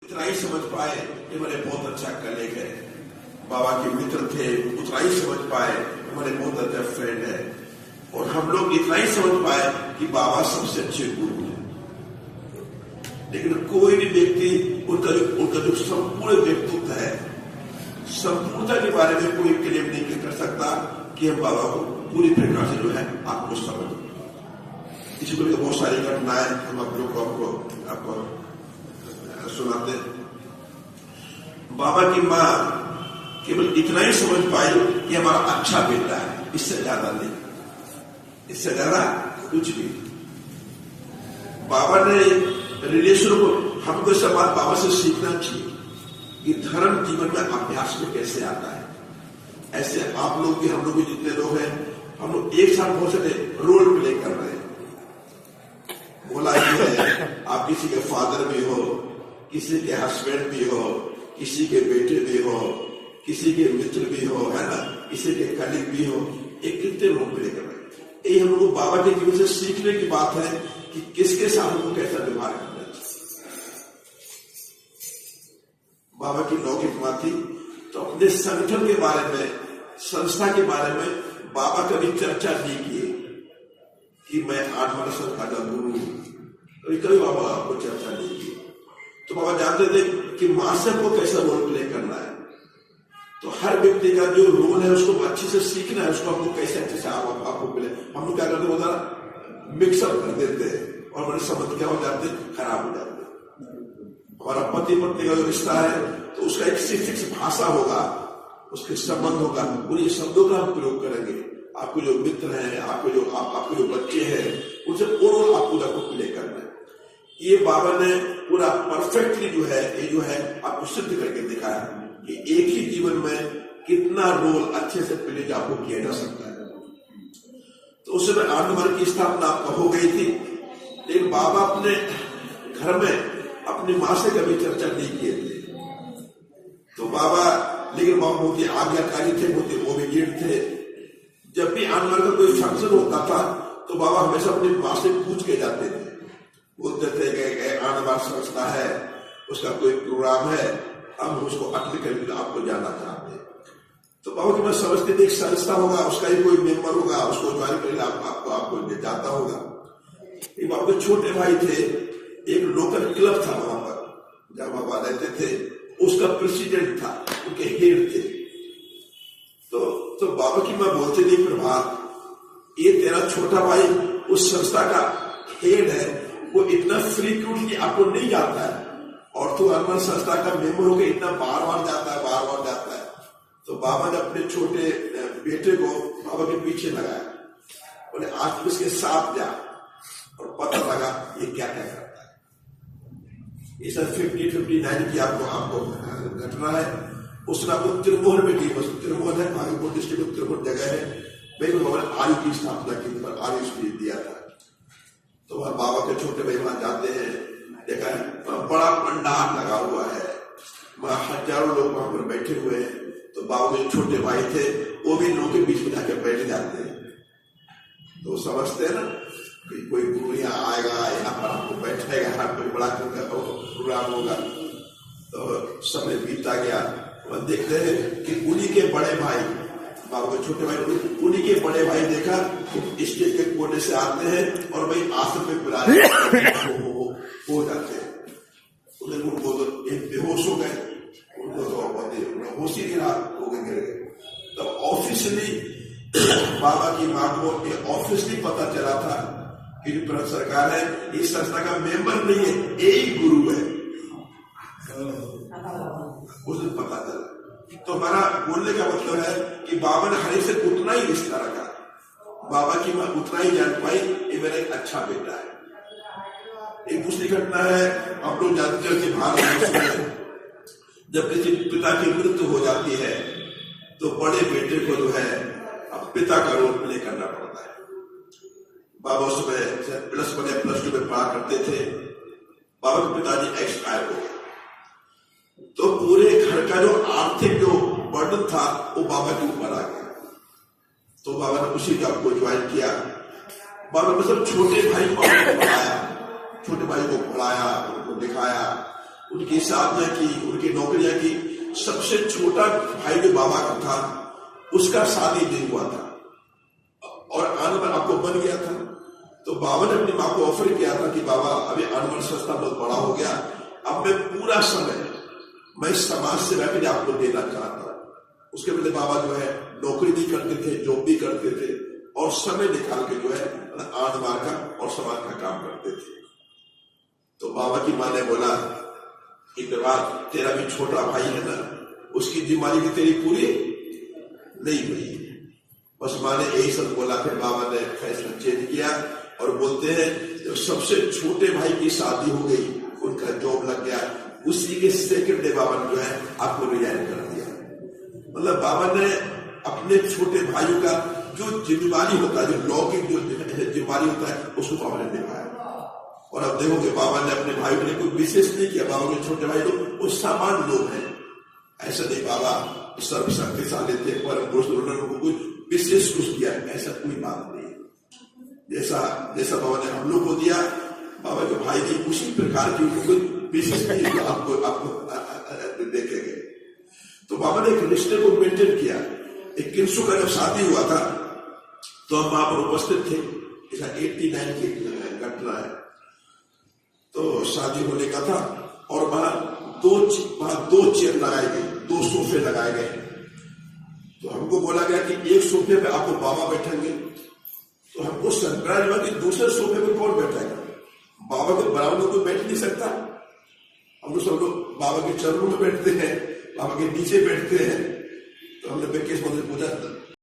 उतना ही समझ पाए ये मेरे बहुत अच्छा कलीग है, बाबा के मित्र थे, उतना ही समझ पाए हमारे बहुत अच्छा फ्रेंड है, और हम लोग इतना ही समझ पाए कि बाबा सबसे अच्छे गुरु हैं। लेकिन कोई भी व्यक्ति उनका जो संपूर्ण व्यक्तित्व है, संपूर्णता के बारे में कोई क्लेम नहीं कर सकता कि हम बाबा को पूरी प्रकार से जो है आपको समझ। इसी को लेकर बहुत सारी घटनाएं हम आप लोग आपको सुनाते हैं। बाबा की माँ केवल इतना ही समझ पाई कि हमारा अच्छा बेटा है, इससे ज्यादा नहीं, इससे ज्यादा कुछ भी। बाबा ने रिलेशन को हमको सब बात बाबा से सीखना चाहिए कि धर्म जीवन में अभ्यास में कैसे आता है। ऐसे आप लोग भी हम लोग भी जितने लोग हैं, हम लोग एक साथ बहुत सारे रोल प्ले कर रहे हैं। बोला ये है, आप किसी के फादर भी हो, किसी के हस्बैंड भी हो, किसी के बेटे भी हो, किसी के मित्र भी हो, है ना, किसी के कलीग भी हो, एक कितने रोल प्ले कर रहे हैं। ये हम लोग बाबा के जीवन से सीखने की बात है कि किसके साथ हमको कैसा व्यवहार करना चाहिए। बाबा की नौकरी थी तो अपने संगठन के बारे में, संस्था के बारे में बाबा कभी चर्चा नहीं की कि मैं 8 वर्ष का गुरु, कभी बाबा आपको चर्चा नहीं की। तो बाबा जानते थे कि मां से को कैसा रोल प्ले करना है। तो हर व्यक्ति का जो रोल है उसको अच्छे से सीखना है, उसको आपको कैसे अच्छे से आपको मिले। हम लोग क्या करते होता मिक्सअप कर देते हैं और हमारे संबंध क्या हो जाते, खराब हो जाते। हमारा पति पत्नी का जो रिश्ता है तो उसका एक फिक्स भाषा होगा, उसके संबंध होगा, उन्हीं शब्दों का हम प्रयोग करेंगे। आपको जो मित्र हैं, आपको जो बच्चे हैं, उनसे रोल आपको प्ले करना है। ये बाबा ने पूरा परफेक्टली जो है ये जो है आपको सिद्ध करके दिखाया कि एक ही जीवन में कितना रोल अच्छे से प्ले आपको किया जा सकता है। तो उस समय 8 नंबर की स्थापना हो गई थी, लेकिन बाबा अपने घर में अपनी मां से कभी चर्चा नहीं किए थे। तो बाबा, लेकिन बाबा बहुत ही आज्ञाकारी थे, बहुत ही ओबीडिएंट थे। जब भी 8 नंबर का कोई फंक्शन होता था तो बाबा हमेशा अपनी मां से पूछ के जाते थे, बोलते थे कि 8 नंबर संस्था है, उसका कोई प्रोग्राम है, हम उसको अटेंड करके आपको जाना चाहते हैं। तो बाबा की मैं समझते थे एक संस्था होगा, उसका ही कोई मेंबर होगा, उसको ज्वाइन करके आपको जाता होगा। एक बाबा के छोटे भाई थे, एक लोकल क्लब था वहां पर जहां बाबा रहते थे, उसका प्रेसिडेंट था, उनके हेड थे। तो बाबा की मैं बोलते थी, प्रभात, ये तेरा छोटा भाई उस संस्था का हेड है, वो इतना फ्रीक्वेंटली आपको नहीं जाता है, और तो हर संस्था का मेंबर होकर इतना बार बार जाता है। तो बाबा ने अपने छोटे बेटे को बाबा के पीछे लगाया, बोले आज इसके साथ जा और पता लगा ये क्या क्या करता है। ये सब 50-59 की आपको घटना है। उसने आपको त्रिभुवन में की, त्रिभुवन है भागलपुर डिस्ट्रिक्ट में, त्रिभुवन जगह है, बाबा ने आयु की स्थापना की, आयु स्पीच दिया था। तो वह बाबा के छोटे भाई वहां जाते हैं, देखा है बड़ा पंडाल लगा हुआ है, वहां हजारों लोग वहां पर बैठे हुए हैं। तो बाबा के छोटे भाई थे, वो भी लोगों के बीच में जाकर बैठ जाते हैं। तो समझते हैं ना कि कोई गुरु यहाँ आएगा, यहाँ पर आपको बैठेगा, कोई बड़ा प्रोग्राम होगा। तो समय बीतता गया, वह देखते हैं कि उन्हीं के बड़े भाई, बाबा के छोटे भाई, उन्हीं के बड़े भाई देखा स्टेज के कोने से आते हैं और भाई आसन पे विराज हो जाते हैं। उनको तो एक बेहोश हो गए, उनको तो होश ही गिरा हो गए, गिर गए। तो ऑफिशियली बाबा की मां को ऑफिशियली पता चला था कि जो भारत सरकार है इस संस्था का मेंबर नहीं है, यही गुरु है, उसे पता चला। तो हमारा बोलने का मतलब है कि बाबा ने हर एक से उतना ही रिश्ता रखा, बाबा की मां उतना ही जान पाई ये मेरा एक अच्छा बेटा है। एक दूसरी घटना है, आप लोग जानते हो कि भारत में जब किसी पिता की मृत्यु हो जाती है तो बड़े बेटे को जो है अब पिता का रोल प्ले करना पड़ता है। बाबा उसमें +1 +2 में पढ़ा करते थे, बाबा के पिताजी एक्सपायर हो गए। तो पूरे घर का जो आर्थिक जो बर्डन था वो बाबा के ऊपर आ गया। तो बाबा ने उसी जॉब को ज्वाइन किया। बाबा ने सब छोटे भाई को पढ़ाया, उनको दिखाया उनकी शादियां की, उनकी नौकरियां की। सबसे छोटा भाई जो बाबा का था उसका शादी नहीं हुआ था और आनमन आपको बन गया था। तो बाबा ने अपनी माँ को ऑफर किया था कि बाबा अभी आनमन संस्था बहुत बड़ा हो गया, अब मैं पूरा समय मैं समाज सेवा के लिए आपको देना चाहता हूँ। उसके पहले बाबा जो है नौकरी भी करते थे, जॉब भी करते थे और समय निकाल के जो है आनमार का और समाज का काम करते थे। तो बाबा की माँ ने बोला कि तेरा भी छोटा भाई है ना, उसकी जिम्मेदारी की तेरी पूरी नहीं हुई। बस माँ ने यही सब बोला। फिर बाबा ने फैसला चेंज किया और बोलते हैं जब सबसे छोटे भाई की शादी हो गई, उनका जॉब लग गया, उसी के सेकंड डे बाबा ने जो है आपको रिजाइन कर दिया। मतलब बाबा ने अपने छोटे भाइयों का जो जिम्मेदारी होता है, जो लौकिक जो जिम्मेदारी होता है, उसको बाबा ने निभाया। और अब देखोगे बाबा ने अपने भाइयों ने कोई विशेष नहीं किया। बाबा के छोटे भाई लोग वो सामान्य लोग हैं, ऐसा नहीं बाबा सर्वशक्तिशाली थे, परम पुरुष, उन्होंने कोई विशेष कुछ किया, ऐसा कोई बात नहीं। जैसा बाबा ने हम लोग को दिया, बाबा के भाई की उसी प्रकार की कोई विशेष नहीं आपको देखेंगे। तो बाबा ने एक रिश्ते को मेंटेन किया। एक किंसु का जब शादी हुआ था तो हम वहां पर उपस्थित थे, 89 की घटना है। तो शादी होने का था और वहां दो चेयर लगाई गई, 2 सोफे लगाए गए। तो हमको बोला गया कि एक सोफे पे आपको बाबा बैठेंगे। तो हमको सरप्राइज हुआ कि दूसरे सोफे पे कौन बैठेगा, बाबा के बराबर में कोई बैठ नहीं सकता। हम लोग सब लोग बाबा के चरणों में बैठते हैं, बाबा के नीचे बैठते हैं। तो हमने बेकेश मंदिर पूछा